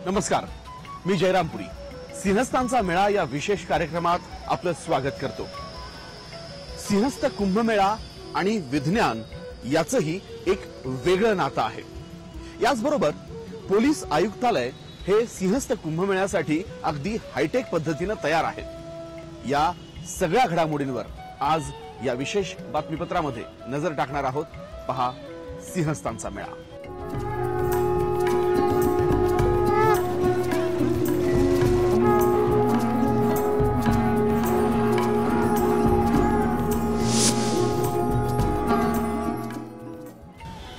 नमस्कार, मी जयरामपुरी. सिंहस्थांचा मेळा या विशेष कार्यक्रमात आपलं स्वागत करतो. सिंहस्थ कुंभमेळा आणि विज्ञान याचंही एक वेगळं नातं आहे. याचबरोबर पोलीस आयुक्तालय हे सिंहस्थ कुंभमेळ्यासाठी अगदी हायटेक पद्धतीने तयार आहे. या सगळ्या घडामोडींवर आज या विशेष बातमीपत्रामध्ये नजर टाकणार आहोत. पहा सिंहस्थांचा मेळा.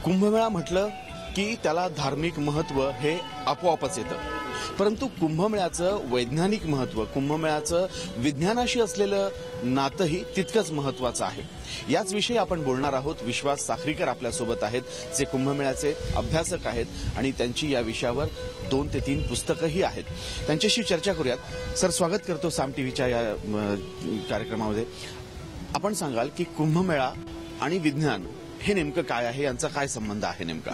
कुंभमेळा म्हटलं की त्याला धार्मिक महत्व हे आपोआपच येतं, परंतु कुंभमेळ्याचं वैज्ञानिक महत्व, कुंभमेळ्याचं विज्ञानाशी असलेलं नातंही तितकंच महत्वाचं आहे. याच विषयी आपण बोलणार आहोत. विश्वास साखरीकर आपल्यासोबत आहेत, जे कुंभमेळ्याचे अभ्यासक आहेत आणि त्यांची या विषयावर 2 ते 3 पुस्तकंही आहेत. त्यांच्याशी चर्चा करूयात. सर, स्वागत करतो साम टीव्हीच्या या कार्यक्रमामध्ये. आपण सांगाल की कुंभमेळा आणि विज्ञान हे नेमकं काय आहे, यांचा काय संबंध आहे नेमका?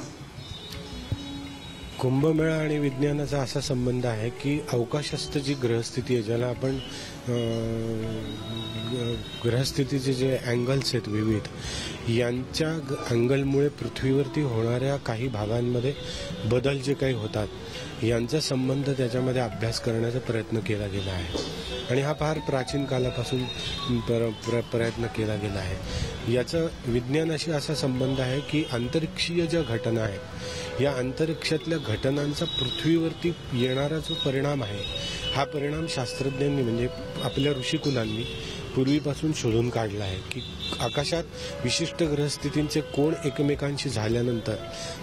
कुंभमेळा आणि विज्ञानाचा असा संबंध आहे की अवकाशस्थ जी ग्रहस्थिती आहे, ज्याला आपण ग्रहस्थितीचे जे अँगल्स आहेत विविध, यांच्या अँगलमुळे पृथ्वीवरती होणाऱ्या काही भागांमध्ये बदल जे काही होतात यांचा संबंध त्याच्यामध्ये अभ्यास करण्याचा प्रयत्न केला गेला आहे. आणि हा फार प्राचीन कालापासून प्रयत्न केला गेला आहे. याचा विज्ञानाशी असा संबंध आहे की अंतरिक्षीय ज्या घटना आहेत, या अंतरिक्षातल्या घटनांचा पृथ्वीवरती येणारा जो परिणाम आहे, हा परिणाम शास्त्रज्ञांनी म्हणजे आपल्या ऋषिकुलांनी पूर्वीपासून शोधून काढला आहे की आकाशात विशिष्ट ग्रहस्थितींचे कोण एकमेकांशी झाल्यानंतर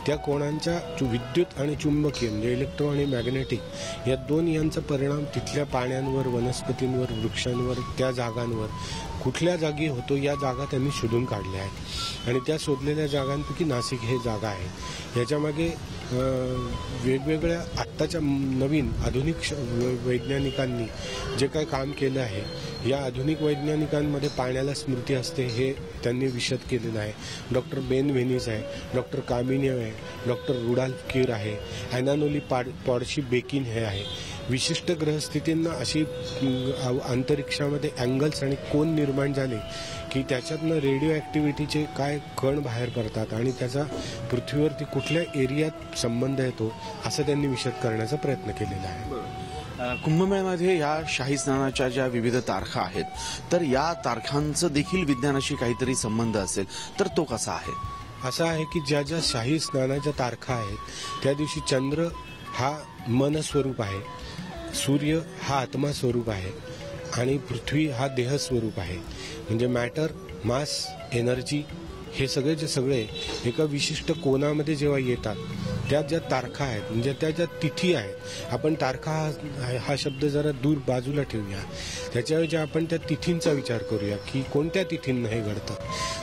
त्या कोणांच्या विद्युत आणि चुंबकीय म्हणजे इलेक्ट्रो आणि मॅग्नेटिक या दोन यांचा परिणाम तिथल्या पाण्यांवर, वनस्पतींवर, वृक्षांवर, त्या जागांवर कुठल्या जागी होतो, या जागा त्यांनी शोधून काढल्या आहेत. आणि त्या शोधलेल्या जागांपैकी नाशिक हे जागा आहे. याच्यामागे वेगवेगळ्या आत्ताच्या नवीन आधुनिक वैज्ञानिकांनी जे काही काम केलं आहे, या आधुनिक वैज्ञानिकांमध्ये पाण्याला स्मृती असते हे त्यांनी विशद केलेलं आहे. डॉक्टर बेन व्हेनिस आहे, डॉक्टर कामिनिव आहे, डॉक्टर रुडॉल्फ कीर आहे, अॅनानोली पॉडशी बेकिन हे आहे. विशिष्ट ग्रहस्थितींना अशी अंतरिक्षामध्ये अँगल्स आणि कोन निर्माण झाले की त्याच्यातनं रेडिओ ॲक्टिव्हिटीचे काय कण बाहेर पडतात आणि त्याचा पृथ्वीवरती कुठल्या एरियात संबंध येतो असं त्यांनी विशद करण्याचा प्रयत्न केलेला आहे. कुंभमेळ्यामध्ये या शाही स्नानाच्या ज्या विविध तारखा आहेत, तर या तारखांचं देखील विज्ञानाशी काहीतरी संबंध असेल, तर तो कसा आहे? असा आहे की ज्या ज्या शाही स्नानाच्या तारखा आहेत त्या दिवशी चंद्र हा मन स्वरूप आहे, सूर्य हा आत्मा स्वरूप आहे आणि पृथ्वी हा देह स्वरूप आहे. म्हणजे मॅटर, मास, एनर्जी हे सगळेचे सगळे एका विशिष्ट कोनामध्ये जेव्हा येतात, त्या ज्या तारखा आहेत म्हणजे त्या ज्या तिथी आहेत, आपण तारखा हा शब्द जरा दूर बाजूला ठेवूया, त्याच्याऐवजी आपण त्या तिथींचा विचार करूया की कोणत्या तिथींना हे घडतं.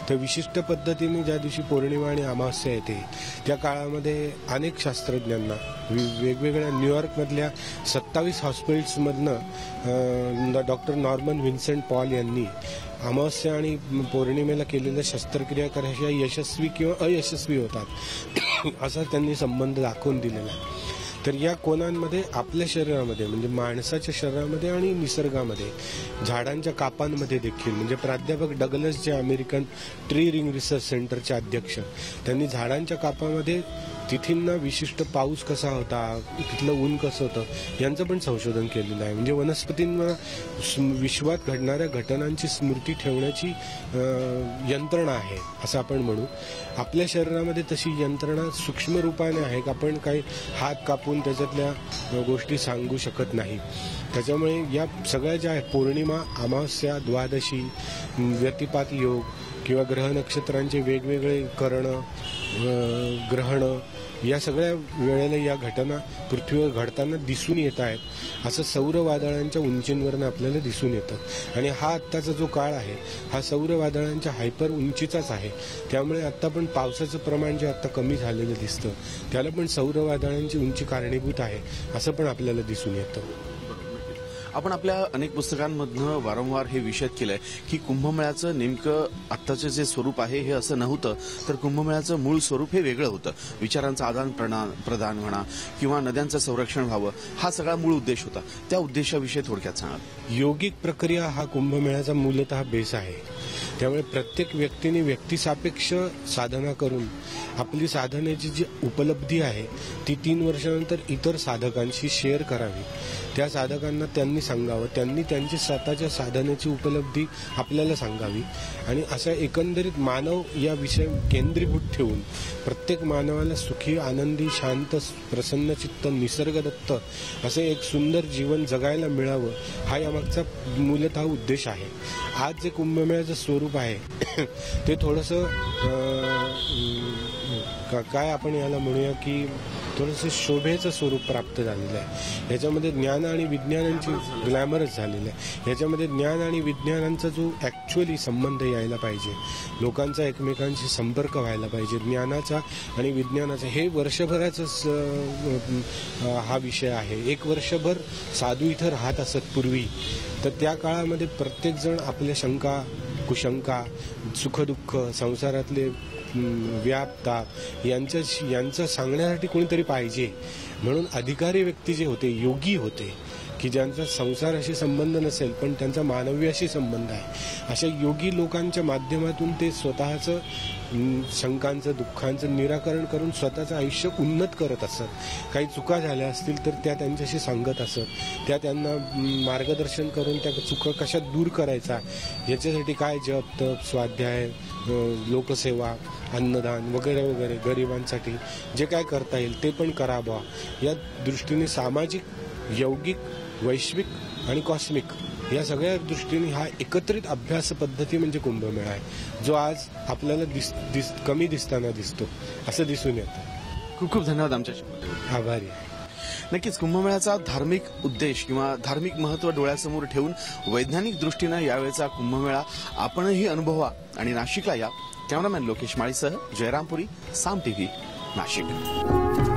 तर विशिष्ट पद्धतीने ज्या दिवशी पौर्णिमा आणि अमावस्या येते त्या काळामध्ये अनेक शास्त्रज्ञांना वेगवेगळ्या न्यूयॉर्कमधल्या 27 हॉस्पिटल्समधनं डॉक्टर नॉर्मन व्हिन्सेंट पॉल यांनी अमावस्या आणि पौर्णिमेला केलेल्या शस्त्रक्रिया करायच्या यशस्वी किंवा अयशस्वी होतात असा त्यांनी संबंध दाखवून दिलेला आहे. तर या कोनांमध्ये आपल्या शरीरामध्ये म्हणजे माणसाच्या शरीरामध्ये आणि निसर्गामध्ये झाडांच्या कापांमध्ये देखील, म्हणजे प्राध्यापक डगलस जे अमेरिकन ट्री रिंग रिसर्च सेंटरचे अध्यक्ष, त्यांनी झाडांच्या कापामध्ये तिथींना विशिष्ट पाऊस कसा होता, तिथलं ऊन कसं होतं यांचं पण संशोधन केलेलं आहे. म्हणजे वनस्पतींना विश्वात घडणाऱ्या घटनांची स्मृती ठेवण्याची यंत्रणा आहे असं आपण म्हणू. आपल्या शरीरामध्ये तशी यंत्रणा सूक्ष्म रूपाने आहे की आपण काही हात कापून त्याच्यातल्या गोष्टी सांगू शकत नाही. त्याच्यामुळे या सगळ्या ज्या आहेत, पौर्णिमा, अमावस्या, द्वादशी, व्यतिपात योग किंवा ग्रह नक्षत्रांचे वेगवेगळे कर्ण, ग्रहणं, या सगळ्या वेळेला या घटना पृथ्वीवर घडताना दिसून येत आहेत असं सौर वादळांच्या उंचींवरनं आपल्याला दिसून येतं. आणि हा आत्ताचा जो काळ आहे हा सौर वादळांच्या हायपर उंचीचाच आहे. त्यामुळे आत्ता पण पावसाचं प्रमाण जे आत्ता कमी झालेलं दिसतं त्याला पण सौर वादळांची उंची कारणीभूत आहे असं पण आपल्याला दिसून येतं. आपण आपल्या अनेक पुस्तकांमधनं वारंवार हे विषद केलंय की कुंभमेळ्याचं नेमकं आत्ताचं जे स्वरूप आहे हे असं नव्हतं, तर कुंभमेळ्याचं मूळ स्वरूप हे वेगळं होतं. विचारांचं आदान प्रदान म्हणा किंवा नद्यांचं संरक्षण व्हावं, हा सगळा मूळ उद्देश होता. त्या उद्देशाविषयी थोडक्यात सांगा. योगिक प्रक्रिया हा कुंभमेळ्याचा मूलतः बेस आहे. त्यामुळे प्रत्येक व्यक्तीने व्यक्तिसापेक्ष साधना करून आपली साधनेची जी उपलब्धी आहे ती 3 वर्षानंतर इतर साधकांशी शेअर करावी. त्या साधकांना त्यांनी सांगावं, त्यांनी त्यांची स्वतःच्या साधनेची उपलब्धी आपल्याला सांगावी आणि असा एकंदरीत मानव या विषय केंद्रीभूत ठेवून प्रत्येक मानवाला सुखी, आनंदी, शांत, प्रसन्नचित्त, निसर्गदत्त असे एक सुंदर जीवन जगायला मिळावं, हा यामागचा मूलतः उद्देश आहे. आज जे कुंभमेळ्याचं स्वरूप आहे ते थोडंसं काय आपण याला म्हणूया की थोडंसं शोभेचं स्वरूप प्राप्त झालेलं आहे. याच्यामध्ये ज्ञान आणि विज्ञानांची ग्लॅमरस झालेलं आहे. याच्यामध्ये ज्ञान आणि विज्ञानांचा जो ॲक्च्युअली संबंध यायला पाहिजे, लोकांचा एकमेकांशी संपर्क व्हायला पाहिजे, ज्ञानाचा आणि विज्ञानाचा, हे वर्षभराचाच हा विषय आहे. एक वर्षभर साधू इथं राहत असत पूर्वी, तर त्या काळामध्ये प्रत्येकजण आपल्या शंका, कुशंका, सुखदुःख, संसारातले व्यापताप यांचं सांगण्यासाठी कोणीतरी पाहिजे. म्हणून अधिकारी व्यक्ती जे होते, योगी होते, की ज्यांचा संसाराशी संबंध नसेल पण त्यांचा मानव्याशी संबंध आहे, अशा योगी लोकांच्या माध्यमातून ते स्वतःचं शंकांचं, दुःखांचं निराकरण करून स्वतःचं आयुष्य उन्नत करत असत. काही चुका झाल्या असतील तर त्या त्यांच्याशी सांगत असत, त्या त्यांना मार्गदर्शन करून त्या चुका कशा दूर करायचा याच्यासाठी काय जप, तप, स्वाध्याय, लोकसेवा, अन्नदान वगैरे वगैरे, गरिबांसाठी जे काय करता येईल ते पण करावं. या दृष्टीने सामाजिक, यौगिक, वैश्विक आणि कॉस्मिक या सगळ्या दृष्टीने हा एकत्रित अभ्यास पद्धती म्हणजे कुंभमेळा आहे, जो आज आपल्याला कमी दिसताना दिसतो, असं दिसून येतं. खूप खूप धन्यवाद आमच्याशी. आभारी. नक्कीच कुंभमेळ्याचा धार्मिक उद्देश किंवा धार्मिक महत्त्व डोळ्यासमोर ठेवून वैज्ञानिक दृष्टीनं यावेळेचा कुंभमेळा आपणही अनुभवा आणि नाशिकला या. कॅमेरामॅन लोकेश माळीसह जयरामपुरी, साम टीव्ही, नाशिक.